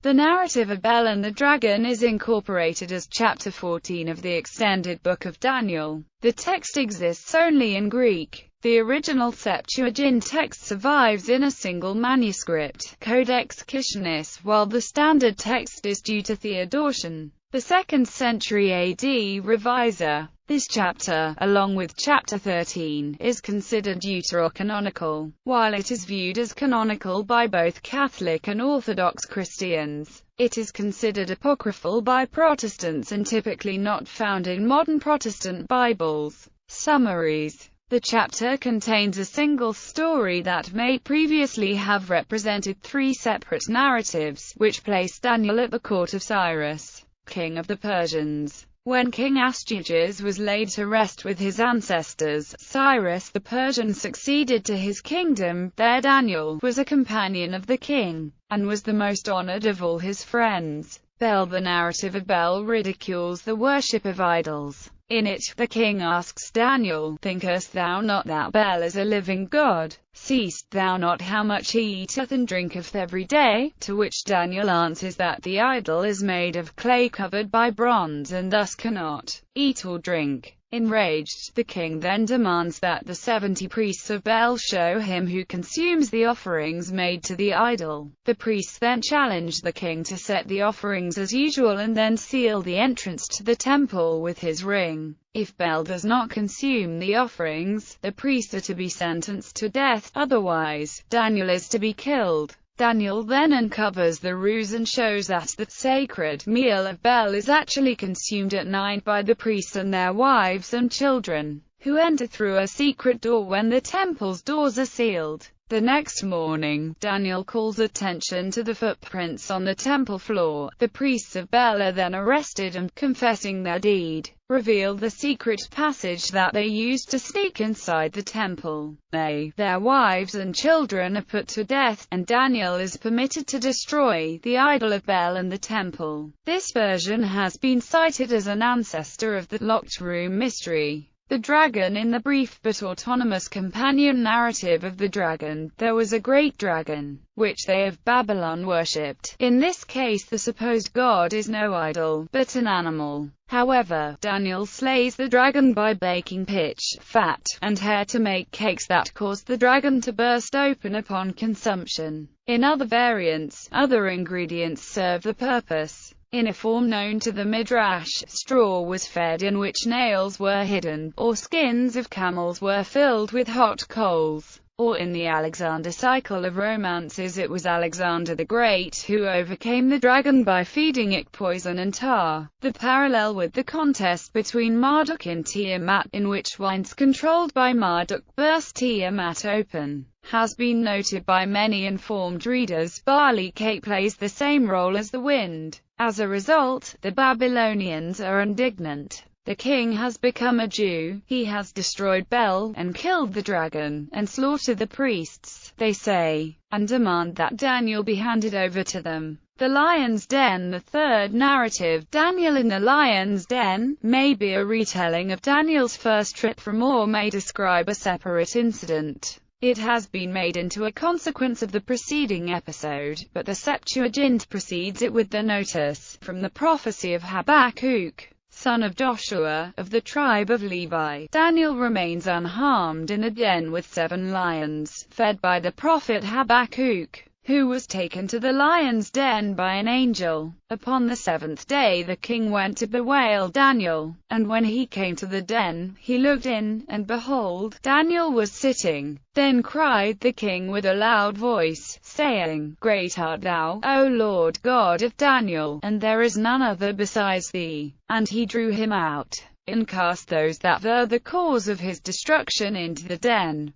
The narrative of Bel and the dragon is incorporated as chapter 14 of the extended book of Daniel. The text exists only in Greek. The original Septuagint text survives in a single manuscript, Codex Kishinis, while the standard text is due to Theodotion, the 2nd century AD reviser. This chapter, along with chapter 13, is considered deuterocanonical, while it is viewed as canonical by both Catholic and Orthodox Christians. It is considered apocryphal by Protestants and typically not found in modern Protestant Bibles. Summaries. The chapter contains a single story that may previously have represented 3 separate narratives, which place Daniel at the court of Cyrus, king of the Persians. When King Astyages was laid to rest with his ancestors, Cyrus the Persian succeeded to his kingdom. There Daniel was a companion of the king, and was the most honored of all his friends. Bel. The narrative of Bel ridicules the worship of idols. In it, the king asks Daniel, "Thinkest thou not that Bel is a living god? Seest thou not how much he eateth and drinketh every day?" To which Daniel answers that the idol is made of clay covered by bronze and thus cannot eat or drink. Enraged, the king then demands that the 70 priests of Bel show him who consumes the offerings made to the idol. The priests then challenge the king to set the offerings as usual and then seal the entrance to the temple with his ring. If Bel does not consume the offerings, the priests are to be sentenced to death, otherwise, Daniel is to be killed. Daniel then uncovers the ruse and shows that the sacred meal of Bel is actually consumed at night by the priests and their wives and children, who enter through a secret door when the temple's doors are sealed. The next morning, Daniel calls attention to the footprints on the temple floor. The priests of Bel are then arrested and, confessing their deed, reveal the secret passage that they used to sneak inside the temple. They, their wives and children are put to death, and Daniel is permitted to destroy the idol of Bel and the temple. This version has been cited as an ancestor of the locked room mystery. The dragon. In the brief but autonomous companion narrative of the dragon, there was a great dragon, which they of Babylon worshipped. In this case the supposed god is no idol, but an animal. However, Daniel slays the dragon by baking pitch, fat, and hair to make cakes that cause the dragon to burst open upon consumption. In other variants, other ingredients serve the purpose. In a form known to the Midrash, straw was fed in which nails were hidden, or skins of camels were filled with hot coals. Or in the Alexander cycle of romances, it was Alexander the Great who overcame the dragon by feeding it poison and tar. The parallel with the contest between Marduk and Tiamat, in which winds controlled by Marduk burst Tiamat open, has been noted by many informed readers. Barley cake plays the same role as the wind. As a result, the Babylonians are indignant. The king has become a Jew, he has destroyed Bel, and killed the dragon, and slaughtered the priests, they say, and demand that Daniel be handed over to them. The Lion's Den. The third narrative, Daniel in the Lion's Den, may be a retelling of Daniel's first trip from or may describe a separate incident. It has been made into a consequence of the preceding episode, but the Septuagint precedes it with the notice, from the prophecy of Habakkuk, son of Joshua, of the tribe of Levi. Daniel remains unharmed in a den with 7 lions, fed by the prophet Habakkuk, who was taken to the lion's den by an angel. Upon the 7th day the king went to bewail Daniel, and when he came to the den, he looked in, and behold, Daniel was sitting. Then cried the king with a loud voice, saying, Great art thou, O Lord God of Daniel, and there is none other besides thee. And he drew him out, and cast those that were the cause of his destruction into the den.